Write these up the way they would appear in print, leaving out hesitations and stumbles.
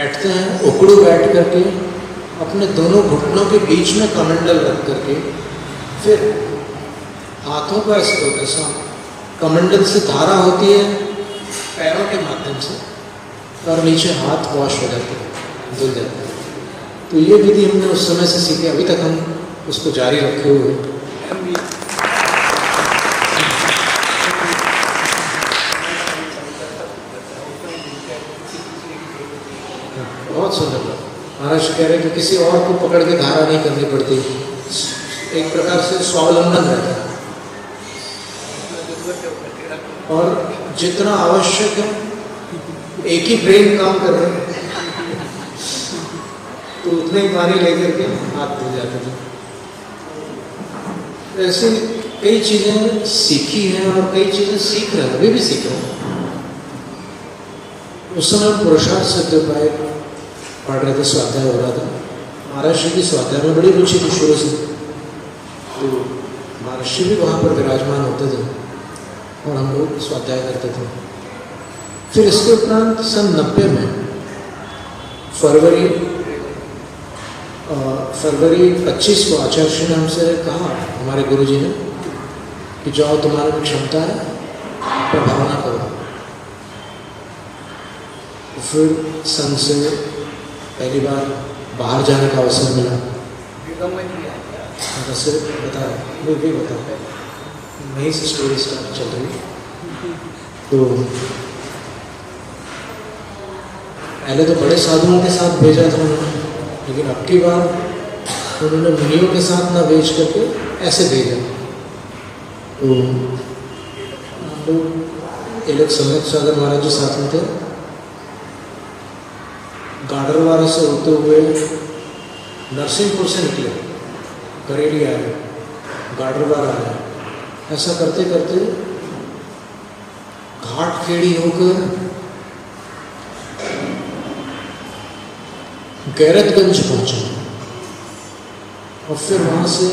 बैठते हैं उकड़ू बैठ करके अपने दोनों घुटनों के बीच में कमंडल रख करके फिर हाथों का इसको ऐसा कमंडल से धारा होती है पैरों के माध्यम से और नीचे हाथ वॉश हो जाते हैं, धुल जाते हैं। तो ये विधि हमने उस समय से सीखी, अभी तक हम उसको जारी रखे हुए हैं। बहुत सुंदर। महाराज कह रहे हैं कि किसी और को पकड़ के धारा नहीं करनी पड़ती, एक प्रकार से स्वावलंबन रहता है और जितना आवश्यक है एक ही ब्रेन काम कर रहे हैं तो उतने ही पानी लेकर के हाथ धुल जाते थे। ऐसे कई चीजें सीखी हैं और कई चीजें सीख रहे हैं, अभी भी सीख रहे हैं। उस समय पुरुषार्थ सिद्ध उपाय पढ़ रहे थे, स्वाध्याय हो रहा था। महर्षि की स्वाध्याय में बड़ी रुचि थी शुरू से, तो महर्षि भी वहाँ पर विराजमान होते थे और हम लोग स्वाध्याय करते थे। फिर इसके उपरांत सन 90 में फरवरी 25 को आचार्य श्री ने हमसे कहा, हमारे गुरुजी ने, कि जाओ तुम्हारे में क्षमता है, प्रभावना करो। फिर संघ से पहली बार बाहर जाने का अवसर मिला। वैसे बता भी बता वहीं से स्टोरी स्टार्ट चल रही। तो पहले तो बड़े साधुओं के साथ भेजा था उन्होंने, लेकिन अब की बार उन्होंने मुनियों के साथ ना भेज करके ऐसे भेजा। तो हम लोग एक सम्यक सागर महाराज जी साथ में थे। गाडरवारा से होते हुए नरसिंहपुर से निकले, करेली आए, गाडरवारा आए। ऐसा करते करते घाट खेड़ी होकर गैरतगंज पहुंचे और फिर वहां से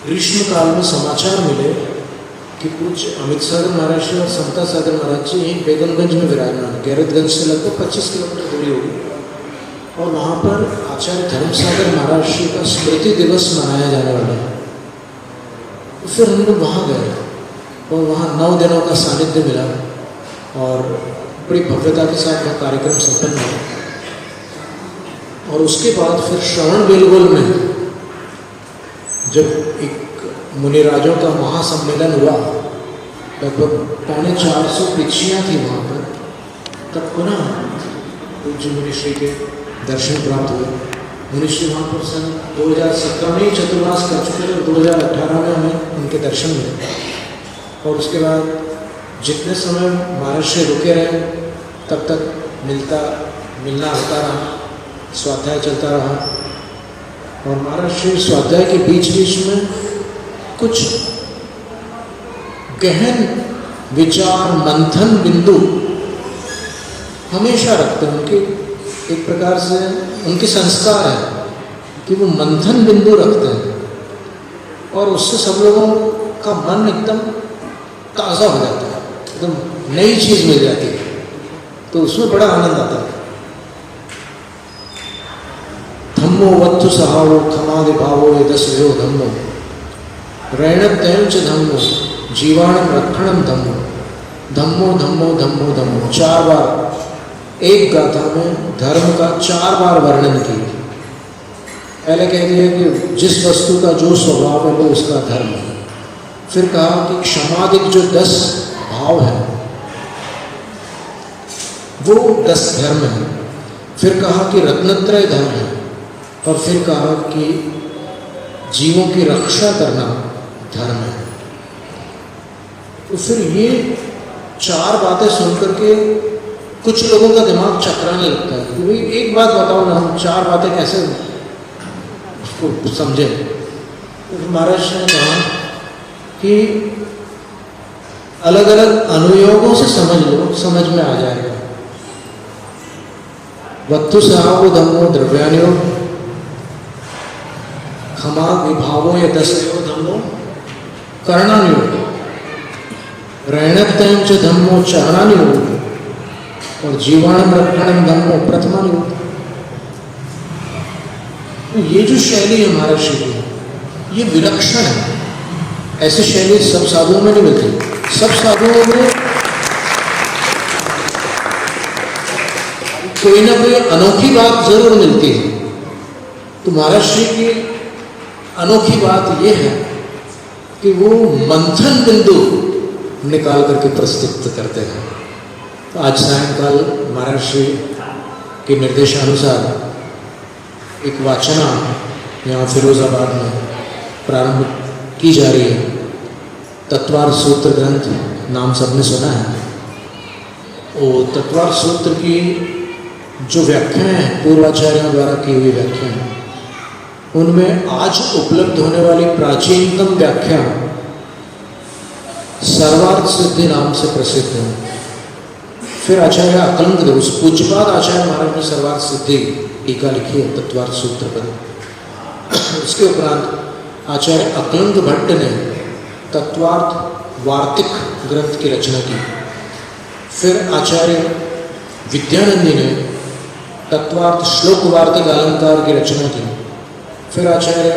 ग्रीष्म काल में समाचार मिले कि कुछ अमित सागर महाराज जी और समता सागर महाराज जी यहीं बेगमगंज में विराजमान है। गैरतगंज से लगभग 25 किलोमीटर दूरी होगी और वहाँ पर आचार्य धर्म सागर महाराज जी का स्मृति दिवस मनाया जाने वाला है। तो फिर हम लोग वहाँ गए और वहाँ 9 दिनों का सानिध्य मिला और बड़ी भव्यता के साथ वह कार्यक्रम संपन्न हुआ। और उसके बाद फिर श्रवण बेलगोल में जब एक मुनिराजों का महासम्मेलन हुआ, लगभग 350 पिछियाँ थी वहाँ पर, तब पुनः पूज्य मुनिश्री के दर्शन प्राप्त हुए। मुनिश्री वहाँ पर सन 2017 में ही चतुर्मास कर चुके थे, 2018 में हमें उनके दर्शन मिले। और उसके बाद जितने समय महर्षि रुके रहे तब तक मिलना होता रहा, स्वाध्याय चलता रहा। और महर्षि स्वाध्याय के बीच बीच में कुछ गहन विचार मंथन बिंदु हमेशा रखते हैं। उनके एक प्रकार से उनके संस्कार है कि वो मंथन बिंदु रखते हैं और उससे सब लोगों का मन एकदम ताज़ा हो जाता है, एकदम नई चीज़ मिल जाती है, तो उसमें बड़ा आनंद आता है। धम्मो वत्थु सहावो खमादि भावो ये दसयो धम्मो रैणत्यं च धम्मो जीवाणम रक्षणम धम्मो धम्मो धम्मो धम्मो धम्मो। 4 बार एक गाथा में धर्म का 4 बार वर्णन किया। पहले कह दिया कि जिस वस्तु का जो स्वभाव है वो उसका धर्म है। फिर कहा कि क्षमादिक जो 10 भाव है वो 10 धर्म है। फिर कहा कि रत्नत्रय धर्म है और फिर कहा कि जीवों की रक्षा करना धर्म है। तो फिर ये 4 बातें सुनकर के कुछ लोगों का दिमाग चकराने लगता है कि भाई एक बात बताओ ना, हम 4 बातें कैसे उसको समझें। तो महाराज ने कहा कि अलग अलग अनुयोगों से समझ लो, समझ में आ जाएगा। वत्तु सहावो धम्मो द्रव्यानुयोग क्षमा विभावो ये 10 धम्मो कर्णानुयोग रैणत्यं च धम्मो चरणानुयोग और जीवाणु रक्षणम धर्मो प्रथमा योग। ये जो शैली है महर्षि की, ये विलक्षण है। ऐसी शैली सब साधुओं में नहीं मिलती। सब साधुओं में कोई ना कोई अनोखी बात जरूर मिलती है। तो महर्षि की अनोखी बात यह है कि वो मंथन बिंदु निकाल करके प्रस्तुत करते हैं। तो आज सायंकाल महर्षि के निर्देशानुसार एक वाचना यहाँ फिरोजाबाद में प्रारंभ की जा रही है। तत्वार सूत्र ग्रंथ नाम सबने सुना है। वो तत्वार सूत्र की जो व्याख्याएं हैं पूर्वाचार्यों द्वारा की हुई व्याख्याएं, उनमें आज उपलब्ध होने वाली प्राचीनतम व्याख्या सर्वार्थ सिद्धि नाम से प्रसिद्ध है। फिर आचार्य अकलंक देव, उस पूज्यपाद आचार्य महाराज ने सर्वार्थ सिद्धि टीका लिखी है तत्वार्थ सूत्र पर। उसके उपरांत आचार्य अकलंक भट्ट ने तत्वार्थ वार्तिक ग्रंथ की रचना की। फिर आचार्य विद्यानंदी ने तत्वार्थ श्लोक वार्तिक अलंकार की रचना की। फिर आचार्य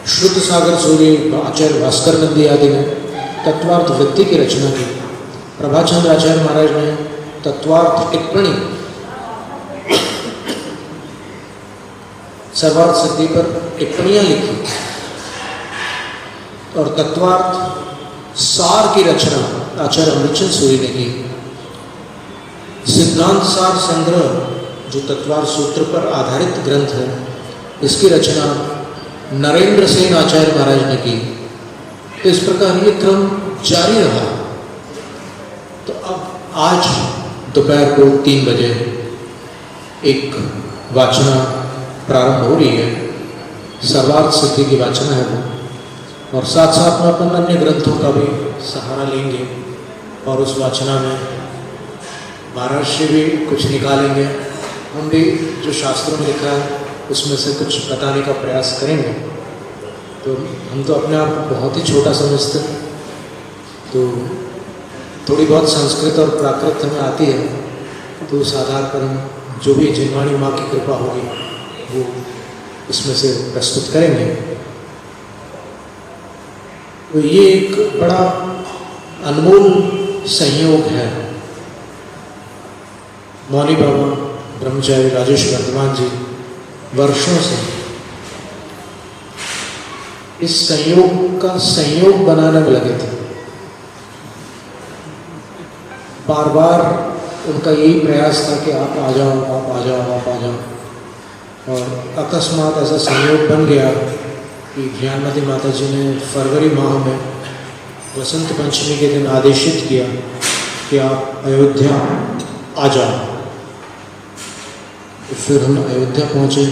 श्रुत सागर सूर्य, आचार्य भास्कर नंदी आदि ने तत्वार्थ वृत्ति की रचना की। प्रभाचंद्र आचार्य महाराज ने तत्वार्थ टिप्पणी सर्वार्थ सिद्धि पर टिप्पणियां लिखी। और तत्वार्थ सार की रचना आचार्य अमृतचंद सूरी ने की। सिद्धांत सार संग्रह जो तत्वार्थ सूत्र पर आधारित ग्रंथ है, इसकी रचना नरेंद्र सेन आचार्य महाराज ने की। तो इस प्रकार ये क्रम जारी रहा। तो अब आज दोपहर को 3 बजे एक वाचना प्रारंभ हो रही है। सर्वार्थ सिद्धि की वाचना है वो, और साथ साथ में अपन अन्य ग्रंथों का भी सहारा लेंगे और उस वाचना में महर्षि भी कुछ निकालेंगे। हम भी जो शास्त्रों में लिखा है उसमें से कुछ बताने का प्रयास करेंगे। तो हम तो अपने आप को बहुत ही छोटा समझते हैं, तो थोड़ी बहुत संस्कृत और प्राकृत हमें आती है, तो उस आधार पर हम जो भी जिनवाणी माँ की कृपा होगी वो इसमें से प्रस्तुत करेंगे। तो ये एक बड़ा अनमोल संयोग है। मौनी बाबा ब्रह्मचारी राजेश वर्धमान जी वर्षों से इस संयोग का संयोग बनाने में लगे थे। बार बार उनका यही प्रयास था कि आप आ जाओ, आप आ जाओ, आप आ जाओ। और अकस्मात ऐसा संयोग बन गया कि ज्ञानमती माता जी ने फरवरी माह में वसंत पंचमी के दिन आदेशित किया कि आप अयोध्या आ जाओ। तो फिर हम अयोध्या पहुँचे।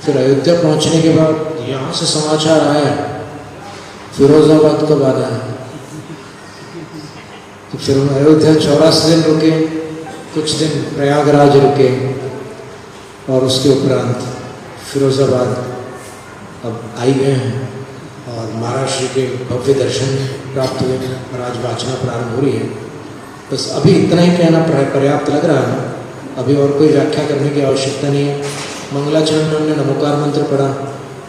फिर अयोध्या पहुँचने के बाद यहाँ से समाचार आया फिरोजाबाद कब आना है। तो फिर हम अयोध्या 84 दिन रुके, कुछ दिन प्रयागराज रुके, और उसके उपरांत फिरोजाबाद अब आई गए हैं। और महर्षि के भव्य दर्शन प्राप्त हुए और आज वाचना प्रारंभ हो रही है। बस अभी इतना ही कहना पर्याप्त लग रहा है। अभी और कोई व्याख्या करने की आवश्यकता नहीं है। मंगलाचरण में हमने नमोकार मंत्र पढ़ा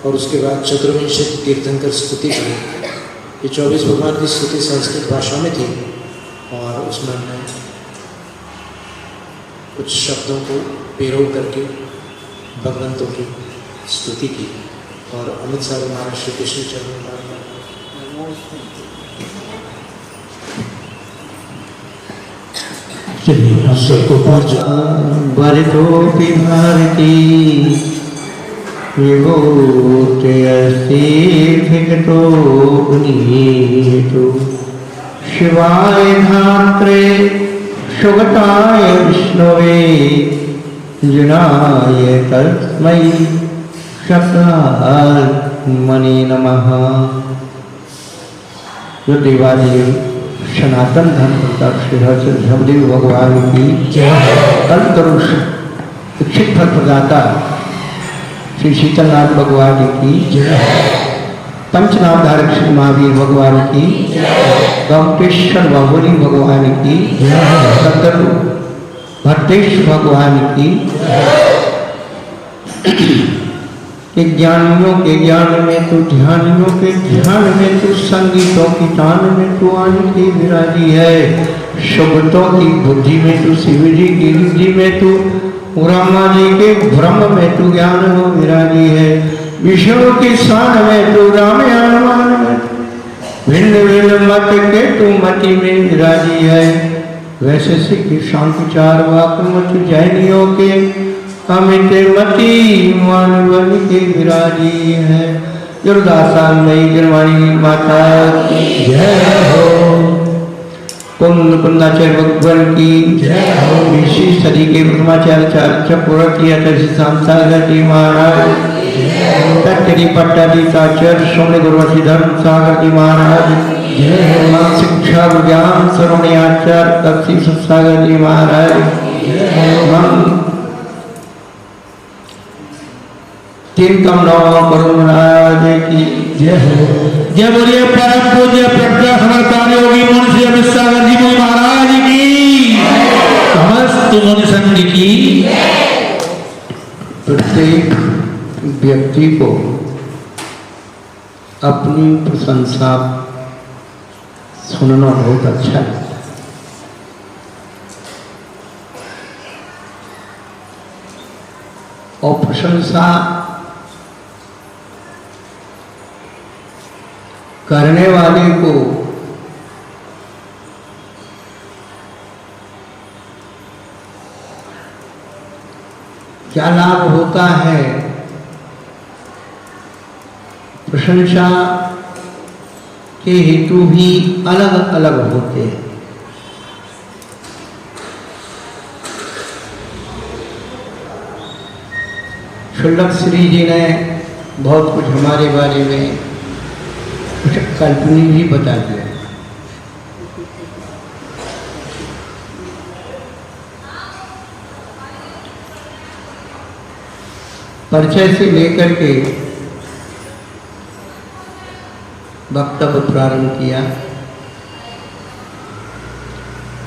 और उसके बाद चतुर्विंशति तीर्थंकर स्तुति पढ़ी। ये 24 भगवान की स्तुति संस्कृत भाषा में थी और उसमें हमने कुछ शब्दों को पेरो करके भगवंतों की स्तुति की। और अमित सारे महाराज श्री कृष्ण चरण वरदोऽपि भारती विभूतिरस्ति विगतो गुणीतो शिवाय धात्रे सुगताय विष्णवे जुनाय तस्मै शक्रात्मने नमः। जो देवालय सनातन धर्म प्रताप श्री धर्मदेव भगवान की कल्पतरुष इच्छित फल प्रदाता श्री शीतलनाथ भगवान की, पंचनामधारक श्री महावीर भगवान की, गौटेश्वर बाहुली भगवान की, सतरु भट्टेश भगवान की। कि ज्ञानियों के ज्ञान में तू, ध्यानियों के ध्यान में तू, संगीतों की तान में तू आने की विराजी है। शुभतों की बुद्धि में तू, शिव जी की रिद्धि में तू, ब्रह्मा जी के ब्रह्म में तू ज्ञान हो विराजी है। विष्णु की शान में तू, राम हनुमान में भिन्न भिन्न मत के तू मति में विराजी है। वैसे सिख शांति चार वाक मत जैनियों के अमित मति मान बन के विराजी है। दुर्गासा मई गिरवाणी माता जय हो। कुंद कुंदाचार्य भगवान की जय हो। ऋषि सदी के प्रथमाचार्य पूरा किया था सागर जी महाराज। तटरी पट्टाधीशाचार्य सोने गुरुवंशी धर्म सागर जी महाराज जय हो। मां शिक्षा ज्ञान सर्वण्याचार्य कक्षी सागर जी महाराज जय हो। तीन कमलों महाराज की जय हो। जय बोलिए परम पूज्य प्रज्ञा समर्थ योगी मुनि श्री अमित सागर जी महाराज की, समस्त मुनि संघ की। प्रत्येक व्यक्ति को अपनी प्रशंसा सुनना बहुत अच्छा है। और प्रशंसा करने वाले को क्या लाभ होता है? प्रशंसा के हेतु भी अलग अलग होते हैं। शुल्लक श्री जी ने बहुत कुछ हमारे बारे में कुछ काल्पनिक भी बता दिया। परिचय से लेकर के वक्तव्य प्रारंभ किया।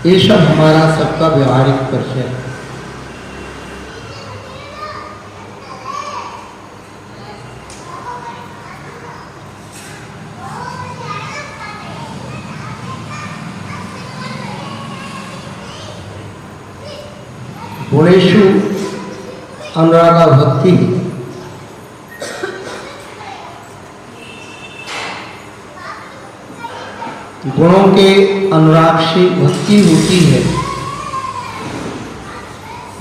ये सब हमारा सबका व्यवहारिक परिचय है। गुणेषु अनुरागा भक्ति, गुणों के अनुराग से भक्ति होती है।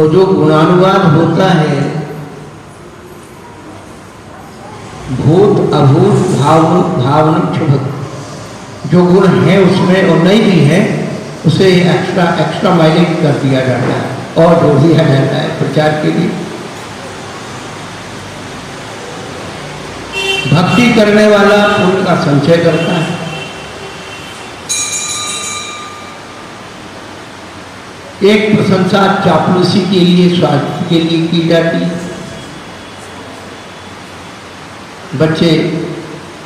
और जो गुणानुवाद होता है, भूत अभूत भावनिष्ठ भक्ति, जो गुण है उसमें और नहीं भी है उसे एक्स्ट्रा माइलेज कर दिया जाता है और जो दिया जाता है प्रचार के लिए। भक्ति करने वाला पुण्य का संचय करता है। एक प्रशंसा चापलूसी के लिए, स्वार्थ के लिए की जाती है। बच्चे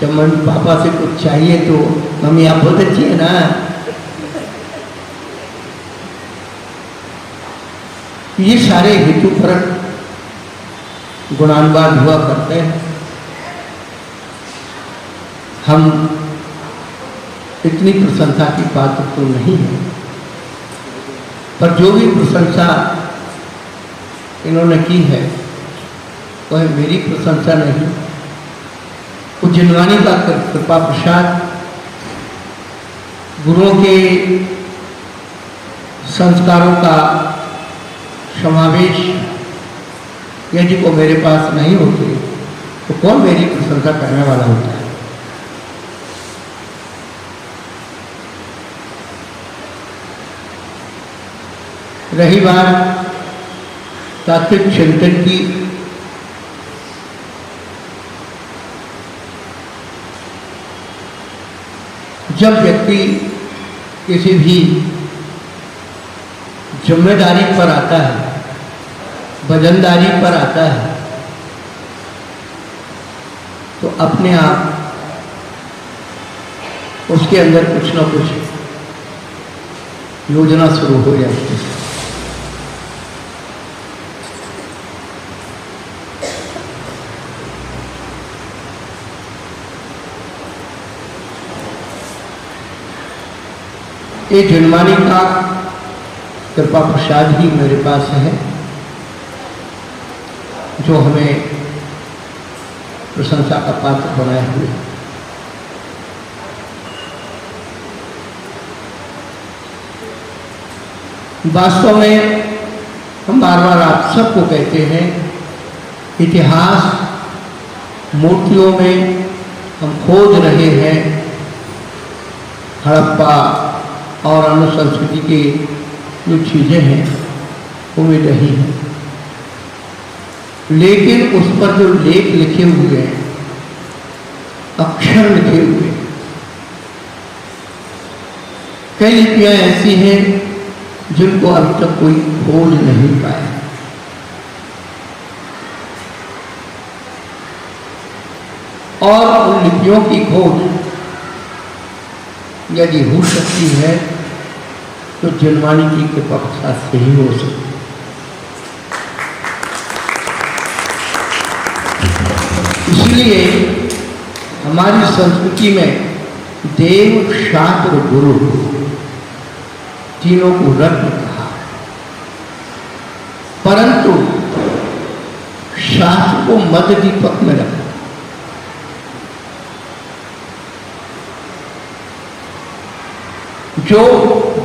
जब मम्मी पापा से कुछ चाहिए तो मम्मी आप बहुत अच्छी है ना, ये सारे हेतु परक गुणानुवाद हुआ करते हैं। हम इतनी प्रशंसा की पात्र तो नहीं है, पर जो भी प्रशंसा इन्होंने की है वह मेरी प्रशंसा नहीं, वो जिनवानी का कृपा प्रसाद, गुरुओं के संस्कारों का समावेश यदि को मेरे पास नहीं होते तो कौन मेरी प्रशंसा करने वाला होता है। रही बात तात्विक चिंतन की, जब व्यक्ति किसी भी जिम्मेदारी पर आता है, वजनदारी पर आता है, तो अपने आप उसके अंदर कुछ ना कुछ योजना शुरू हो जाती है। ये जनमानी का कृपा प्रसाद ही मेरे पास है, जो हमें प्रशंसा का पात्र बनाए हुए। वास्तव में हम बार बार आप सबको कहते हैं, इतिहास मूर्तियों में हम खोज रहे हैं, हड़प्पा और अन्य संस्कृति की जो चीज़ें हैं वो मिल रही हैं, लेकिन उस पर जो लेख लिखे हुए हैं, अक्षर लिखे हुए हैं, कई लिपियां ऐसी हैं जिनको अब तक कोई खोज नहीं पाया। और उन लिपियों की खोज यदि हो सकती है तो जनमानी जी के पक्षात से ही हो सकती है। इसलिए हमारी संस्कृति में देव, शास्त्र, गुरु तीनों को रत्न कहा, परंतु शास्त्र को मध्य दीपक में रखा। जो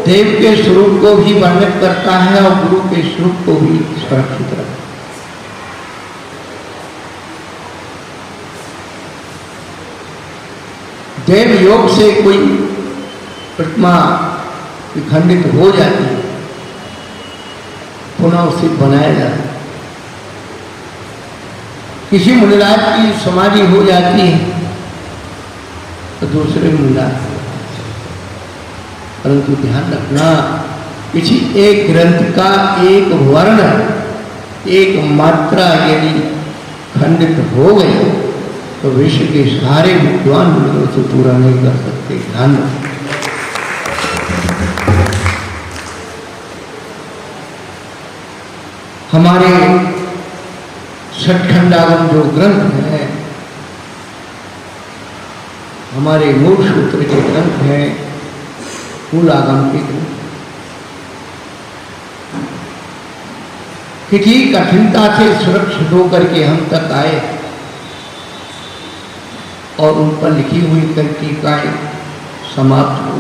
देव के स्वरूप को भी वर्णित करता है और गुरु के स्वरूप को भी सुरक्षित रखता है। देव योग से कोई प्रतिमा खंडित हो जाती है, पुनः उसे बनाया जाता है। किसी मुनिराज की समाधि हो जाती है तो दूसरे मुनिराज, परंतु ध्यान रखना, किसी एक ग्रंथ का एक वर्ण, एक मात्रा यदि खंडित हो गया तो विश्व के सारे विद्वान मुनियों से पूरा नहीं कर सकते। ध्यान रखना। हमारे षटखंडागम जो ग्रंथ हैं, हमारे मूल सूत्र के ग्रंथ हैं, मूल आगम के ग्रंथ, किसी कठिनता से सुरक्षित होकर के हम तक आए और उन पर लिखी हुई कई टीकाएं समाप्त हो,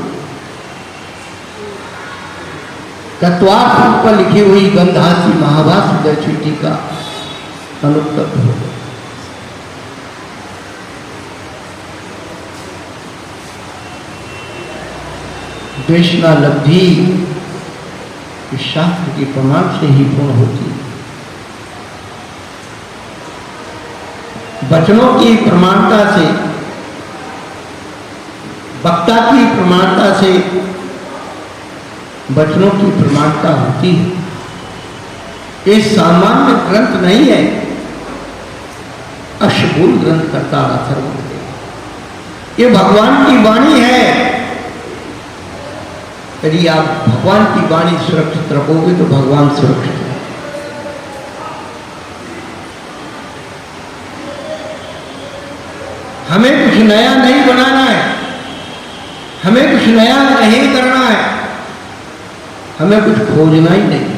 तत्वार्थ पर लिखी हुई गंधासी महाभाष्य जैसी टीका अनुत्तप्त हो गई। देशना लब्धि इस शास्त्र के प्रमाण से ही पूर्ण होती है। वचनों की प्रमाणता से, वक्ता की प्रमाणता से वचनों की प्रमाणता होती है। ये सामान्य ग्रंथ नहीं है, अशबूल ग्रंथ करता अथर्ववेद। ये भगवान की वाणी है। यदि आप भगवान की वाणी सुरक्षित रखोगे तो भगवान सुरक्षित है। हमें कुछ नया नहीं बनाना है, हमें कुछ नया नहीं करना है, हमें कुछ खोजना ही नहीं।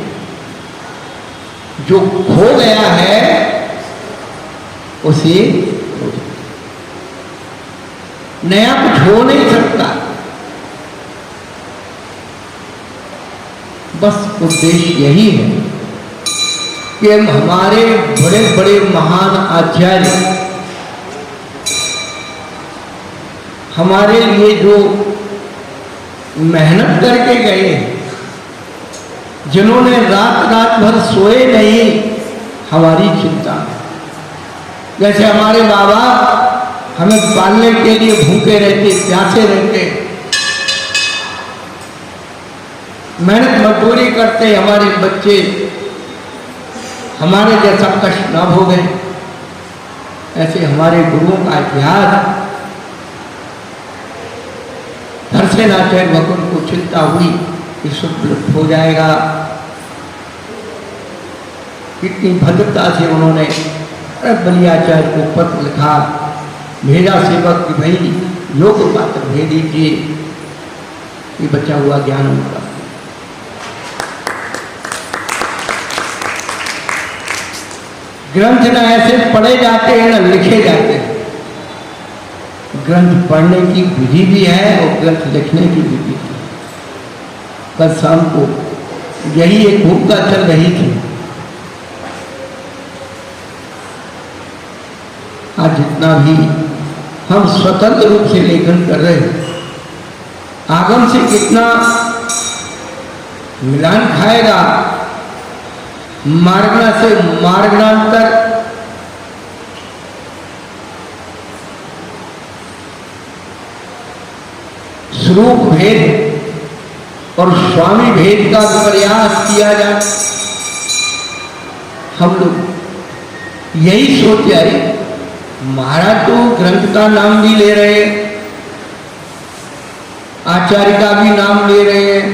जो खो गया है उसे नया कुछ हो नहीं सकता। बस उद्देश्य यही है कि हम हमारे बड़े बड़े महान आचार्य हमारे लिए जो मेहनत करके गए, जिन्होंने रात रात भर सोए नहीं हमारी चिंता में, जैसे हमारे बाबा हमें पालने के लिए भूखे रहते, प्यासे रहते, मेहनत मजदूरी करते, हमारे बच्चे हमारे जैसा कष्ट न भोगे। ऐसे हमारे गुरुओं का इतिहास घर से नाचैर भगवान को चिंता हुई कि सुख हो जाएगा। कितनी भद्रता से उन्होंने बलियाचार्य को पत्र लिखा, भेजा सेवक कि भाई योग पात्र भेज दीजिए। ये बचा हुआ ज्ञान हम प्राप्त। ग्रंथ न ऐसे पढ़े जाते हैं न लिखे जाते हैं। ग्रंथ पढ़ने की विधि भी है और ग्रंथ लिखने की विधि भी है। कल शाम को यही एक भूमिका चल रही थी। आज जितना भी हम स्वतंत्र रूप से लेखन कर रहे हैं, आगम से कितना मिलान खाएगा, मार्गना से मार्गनांतर, स्वरूप भेद और स्वामी भेद का प्रयास किया जाए। हम लोग यही सोच आए, महाराज तो ग्रंथ का नाम भी ले रहे हैं, आचार्य का भी नाम ले रहे हैं,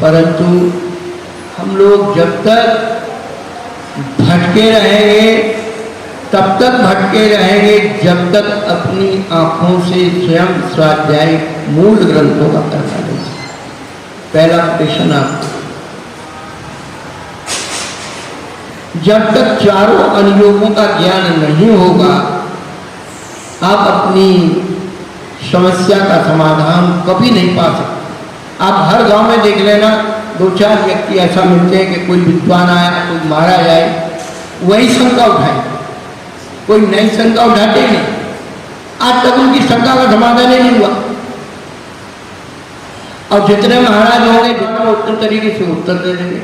परंतु हम लोग जब तक भटके रहेंगे तब तक भटके रहेंगे जब तक अपनी आंखों से स्वयं स्वाध्याय मूल ग्रंथों का करना नहीं। पहला प्रश्न आपको, जब तक चारों अनुयोगों का ज्ञान नहीं होगा आप अपनी समस्या का समाधान कभी नहीं पा सकते। आप हर गांव में देख लेना, दो चार व्यक्ति ऐसा मिलते हैं कि कोई विद्वान आया, कोई महाराज आए, वही शंका उठाए, कोई नई शंका उठाते नहीं। आज तक उनकी शंका का समाधान ही नहीं हुआ। और जितने महाराज होंगे जितना उत्तर तरीके से उत्तर दे देंगे।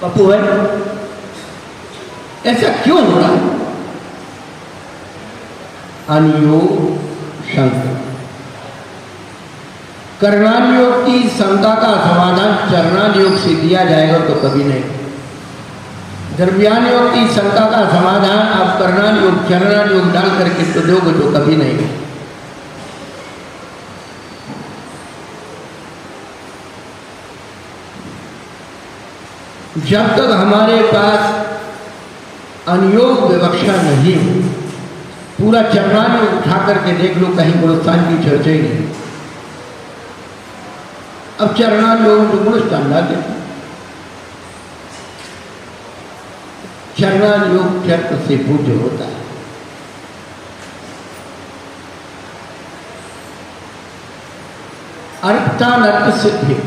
पप्पू है, ऐसा क्यों हो रहा है? अनुयोग शंका, कर्णानुयोग की शंका का समाधान चरणानुयोग से दिया जाएगा तो कभी नहीं। द्रव्यानुयोग की शंका का समाधान आप कर्णानुयोग चरणानुयोग डाल करके तो दोगे तो कभी नहीं। जब तक हमारे पास अनुयोग विवक्षा नहीं हो, पूरा चरणानुयोग उठा करके देख लो, कहीं गुणस्थान की चर्चा ही नहीं। अब चरणानुयोग तो गुणस्थान ला देते, चरणानुयोग चर्त से पूज्य होता है। अर्पता नर्क सिद्धि,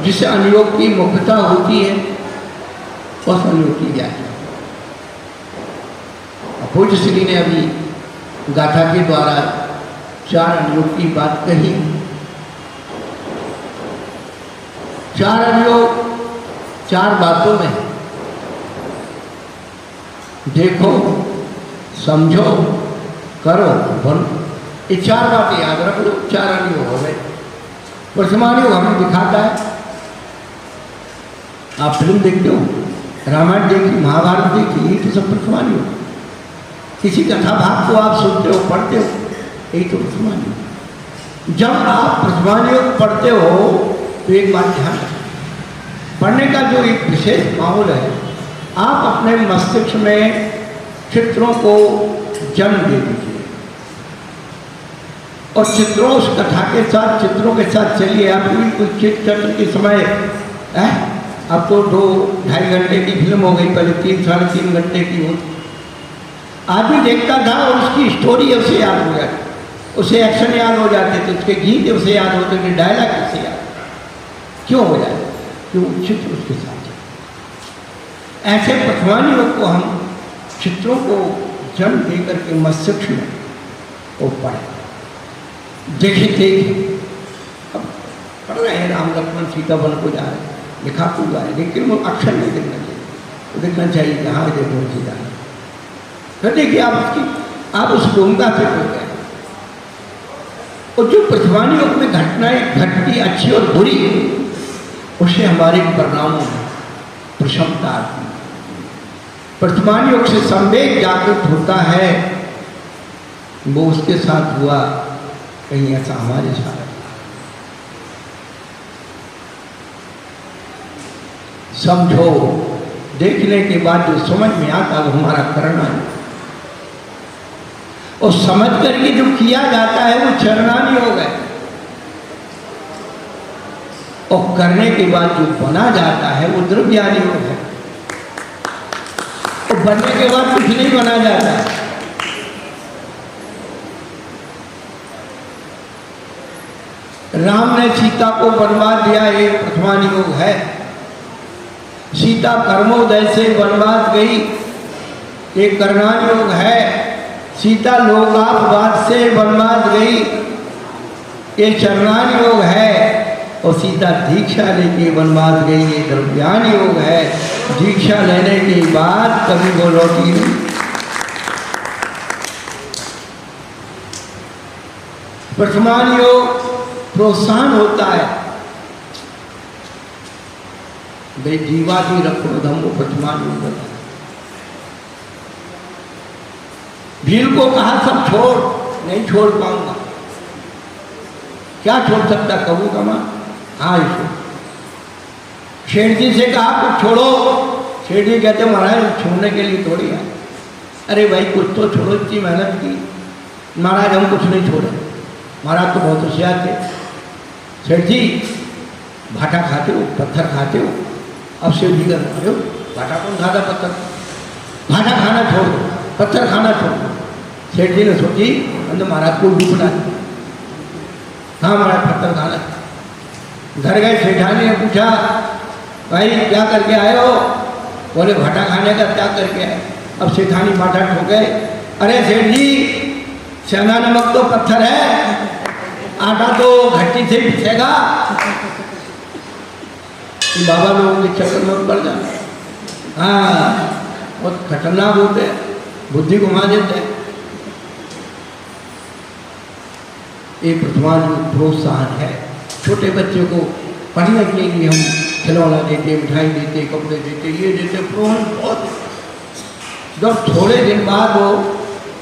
जिसे अनुयोग की मुख्यता होती है उस अनुयोग की व्याख्या पूज्य श्री ने अभी गाथा के द्वारा चार अनुयोग की बात कही। चार अनुयोग चार बातों में, देखो, समझो, करो, बनो, ये चार बातें याद रख लो। चार अनुयोग हो गए। प्रथमानुयोग हमें दिखाता है, आप फिल्म देखते हो, रामायण देखी, महाभारत देखी, यही तो सब प्रथमानुयोग। किसी कथा भाग को आप सुनते हो, पढ़ते हो, यही तो प्रथमानुयोग। जब आप प्रथमानुयोग पढ़ते हो तो एक बात ध्यान रखें, पढ़ने का जो एक विशेष माहौल है, आप अपने मस्तिष्क में चित्रों को जन्म दे दीजिए और चित्रों, उस कथा के साथ, चित्रों के साथ चलिए। आप बिल्कुल चित्र के समय अब तो 2-2.5 घंटे की फिल्म हो गई, पहले 3-3.5 घंटे की होती। आदमी देखता था और उसकी स्टोरी उसे याद हो जाती, उसे एक्शन याद हो जाते थे, उसके गीत उसे याद होते थे, डायलॉग उसे याद। क्यों हो जाए? क्यों? चित्र उसके साथ। ऐसे प्रथमानुयोग को हम चित्रों को जन्म देकर के मस्तिष्क में वो पढ़े, देखे। अब पढ़ रहे हैं, राम लक्ष्मण सीता वन को जा रहे, लिखा पूरा है, लेकिन वो अक्षर नहीं दिखना चाहिए। वो दिखना चाहिए जहाँ देखो सीधा। फिर देखिए आप उस भूमिका से हो गए। और जो प्रथमानुयोग में घटनाएं घटती अच्छी और बुरी, उससे हमारे परिणामों में प्रशमता आती है। प्रथमानुयोग से संवेग जागृत होता है, वो उसके साथ हुआ, कहीं ऐसा हमारे साथ। समझो, देखने के बाद जो समझ में आता वो हमारा करना है। और समझ करके जो किया जाता है वो चरणानी योग है। और करने के बाद जो बना जाता है वो द्रव्यानी योग है। और बनने के बाद कुछ नहीं बना जाता है। राम ने सीता को वनवास दिया, ये प्रथमानी योग है। सीता कर्मोदय से वनवास गई, एक कर्णानी योग है। सीता लोकापवाद से वनवास गई, ये चरणानी योग है। और सीता दीक्षा लेके वनवास गई, ये द्रव्यानी योग है। दीक्षा लेने के बाद कभी वो लौटी नहीं। प्रथमान योग प्रोत्साहन होता है, भाई जीवादि रखो धम को प्रथमान योग बताया। भील को कहा सब छोड़, नहीं छोड़ पाऊंगा। क्या छोड़ सकता? कबू कमा, हाँ इसको। शेठ जी से कहा कुछ छोड़ो। शेठ जी कहते महाराज छोड़ने के लिए थोड़ी है। अरे भाई कुछ तो छोड़ो, इतनी मेहनत की। महाराज हम कुछ नहीं छोड़े। महाराज तो बहुत होशियार थे। सेठ जी भाटा खाते हो, पत्थर खाते हो, अब शिव जी का रहे हो। भाटा कौन खाता? पत्थर। भाटा खाना छोड़ दो, पत्थर खाना छोड़ दो। सेठ जी ने सोची अंदर महाराज को दुख ना। हाँ महाराज पत्थर खाना। घर गए, सेठानी ने पूछा भाई क्या करके आए हो? बोले भाटा खाने का। क्या करके आए? अब सेठानी भाटा ठोके। अरे सेठ जी सेना नमक तो पत्थर है, आटा तो घट्टी से पिसेगा। बाबा लोगों के चक्कर में पड़ जाए। हाँ बहुत खतरनाक होते हैं, बुद्धि घुमा देते हैं। ये प्रथमान प्रोत्साहन है। छोटे बच्चे को पढ़ने के लिए हम खिलौना देते, मिठाई देते, कपड़े देते, ये देते, प्रोत्साहन बहुत। जब थोड़े दिन बाद वो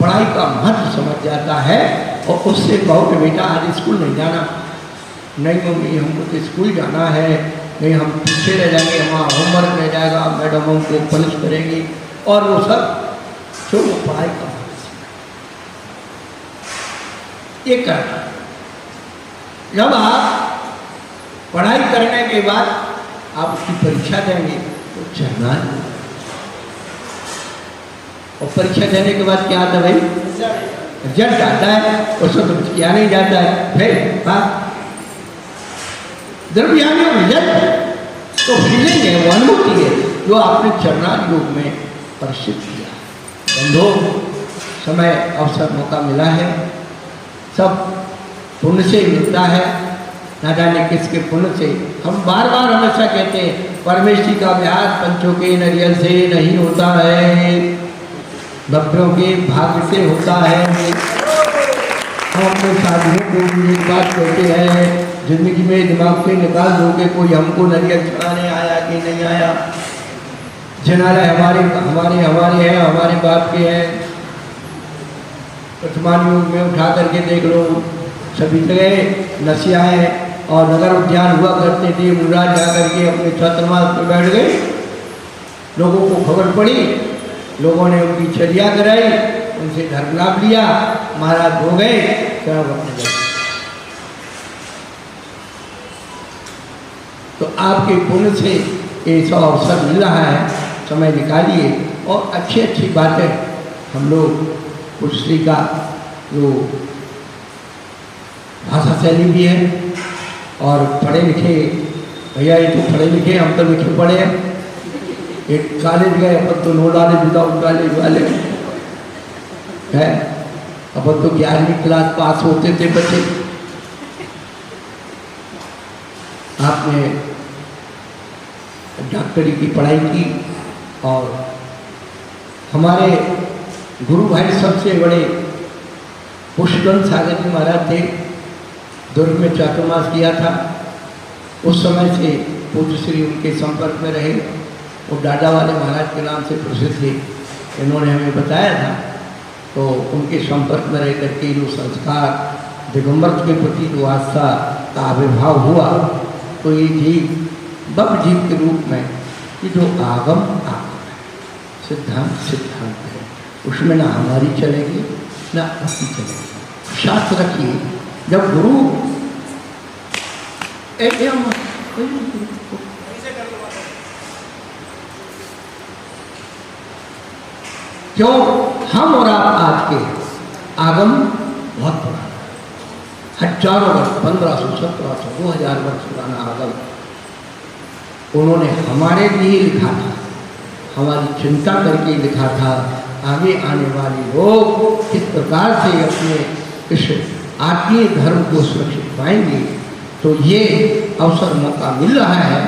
पढ़ाई का महत्व समझ जाता है और उससे कहो कि बेटा आज स्कूल नहीं जाना। नहीं मम्मी हमको तो स्कूल जाना है। नहीं हम पीछे रह जाएंगे, वहाँ होमवर्क रह जाएगा, मैडम हमको पनिश करेंगी। और वो सब जो वो पढ़ाई का ये करना। जब आप पढ़ाई करने के बाद आप उसकी परीक्षा देंगे तो चलना है। और परीक्षा देने के बाद क्या आता है भाई? रिजल्ट आता है। उसको तो कुछ किया नहीं जाता है। फिर हाँ द्रव्यानी रिजल्ट तो फीलिंग है, वो अनुभूति है जो आपने चरणार्थ योग में परिचित किया। बंधो समय अवसर मौका मिला है, सब पुण्य से मिलता है। ना जाने किसके पुण्य से। हम बार बार हमेशा कहते हैं परमेश्वरी का विहार पंचों के नरियल से नहीं होता है, भक्तों के भाग्य से होता है। हम अपने साथियों को एक बात कहते हैं, जिंदगी में दिमाग से निकाल दोगे कोई हमको नरियल चढ़ाने आया कि नहीं आया। जनाले हमारे हमारे हमारे हैं, हमारे बाप के हैं। वर्तमान युग में उठा करके देख लो, सभी जगह नसियाएँ और नगर उद्यान हुआ करते थे। मुराद जा करके अपने छात्रावास में बैठ गए, लोगों को खबर पड़ी, लोगों ने उनकी चर्या कराई, उनसे धर्म लाभ लिया, महाराज हो गए, सब अपने गए। तो आपके पुण्य से ऐसा अवसर मिल रहा है, समय निकालिए और अच्छी अच्छी बातें हम लोग पुष्टि का जो भाषा शैली भी है। और पढ़े लिखे भैया, ये तो पढ़े लिखे, हम तो लिखे पढ़े हैं। एक कॉलेज गए, अपन तो नो नॉलेज विदाउट कॉलेज वाले है। अपन तो 11वीं क्लास पास होते थे बच्चे। आपने डॉक्टरी की पढ़ाई की और हमारे गुरु भाई सबसे बड़े पुष्पवंत सागर जी महाराज थे, दुर्ग में चातुर्मास किया था। उस समय से पूज्य श्री उनके संपर्क में रहे। वो डाडा वाले महाराज के नाम से प्रसिद्ध थे, इन्होंने हमें बताया था। तो उनके संपर्क में रह करके जो संस्कार दिगंबर के प्रति जो आस्था का आविर्भाव हुआ, तो ये जीव बब जीव के रूप में कि जो आगम आगम है, सिद्धांत सिद्धांत है, उसमें ना हमारी चलेगी ना रखी चले। शास्त्र रखिए, जब गुरु क्यों हम और आप आज के आगम बहुत पुराना, हजारों वर्ष, 1500, 1700, 2000 वर्ष पुराना आगम उन्होंने हमारे लिए लिखा था, हमारी चिंता करके लिखा था। आगे आने वाले लोग किस प्रकार से अपने इस आत्मीय धर्म को सुरक्षित पाएंगे, तो ये अवसर मौका मिल रहा है।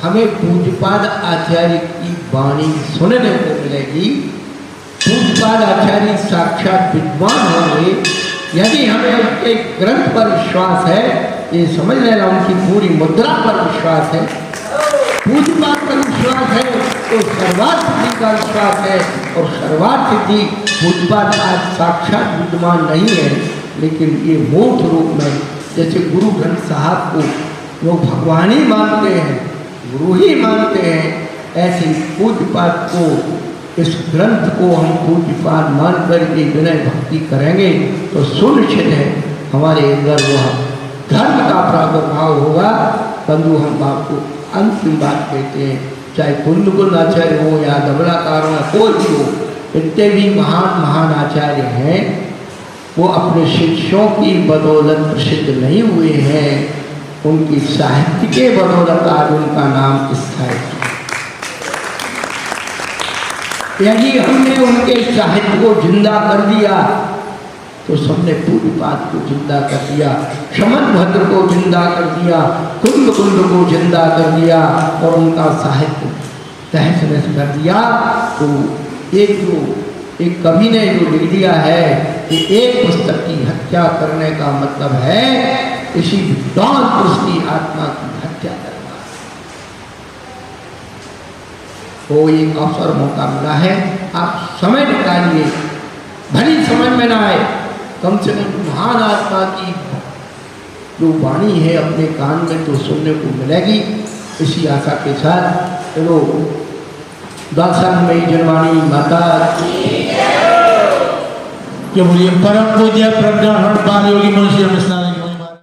हमें पूज्यपाद आचार्य की वाणी सुनने को मिलेगी। पूज्यपाद आचार्य साक्षात विद्वान होंगे। यदि हमें उनके ग्रंथ पर विश्वास है, ये समझ लेना उनकी पूरी मुद्रा पर विश्वास है, पूज्यपाद पर विश्वास है, तो सर्वार्थ सिद्धि का विश्वास है। और सर्वार्थ सिद्धि पूज्यपाद आज साक्षात विद्वान नहीं है, लेकिन ये मूर्त रूप में, जैसे गुरु ग्रंथ साहब को लोग भगवान ही मानते हैं, गुरु ही मानते हैं, ऐसे पूज्यपाद को, इस ग्रंथ को हम पूज्यपाद मानकर के विनय भक्ति करेंगे तो सुनिश्चित है हमारे अंदर वह धर्म का प्रादुर्भाव होगा। बंधु, हम आपको अंतिम बात कहते हैं, चाहे कुंदकुल आचार्य हो या धवलाकार हो, कोई भी हो, इतने भी महान महान आचार्य हैं, वो अपने शिष्यों की बदौलत प्रसिद्ध नहीं हुए हैं, उनकी साहित्य के बदौलत आज उनका नाम स्थायी है। यदि हमने उनके साहित्य को जिंदा कर दिया तो सबने पूज्यपाद को जिंदा कर दिया, शमनभद्र को जिंदा कर दिया, कुंद को जिंदा कर दिया और उनका साहित्य तहस नहस कर दिया। तो एक कवि ने जो लिख दिया है कि एक पुस्तक की हत्या करने का मतलब है इसी विद्वान पुरुष की आत्मा की हत्या करना। तो एक अवसर मौका मिला है, आप समय निकालिए, भली समझ में ना आए, कम से कम महान आत्मा की जो वाणी है अपने कान में तो सुनने को मिलेगी। इसी आशा के साथ चलो दर्शन में जनवाणी माता के बोलिए परम पूज्य प्रज्ञाहरण बाल योगी मनुष्य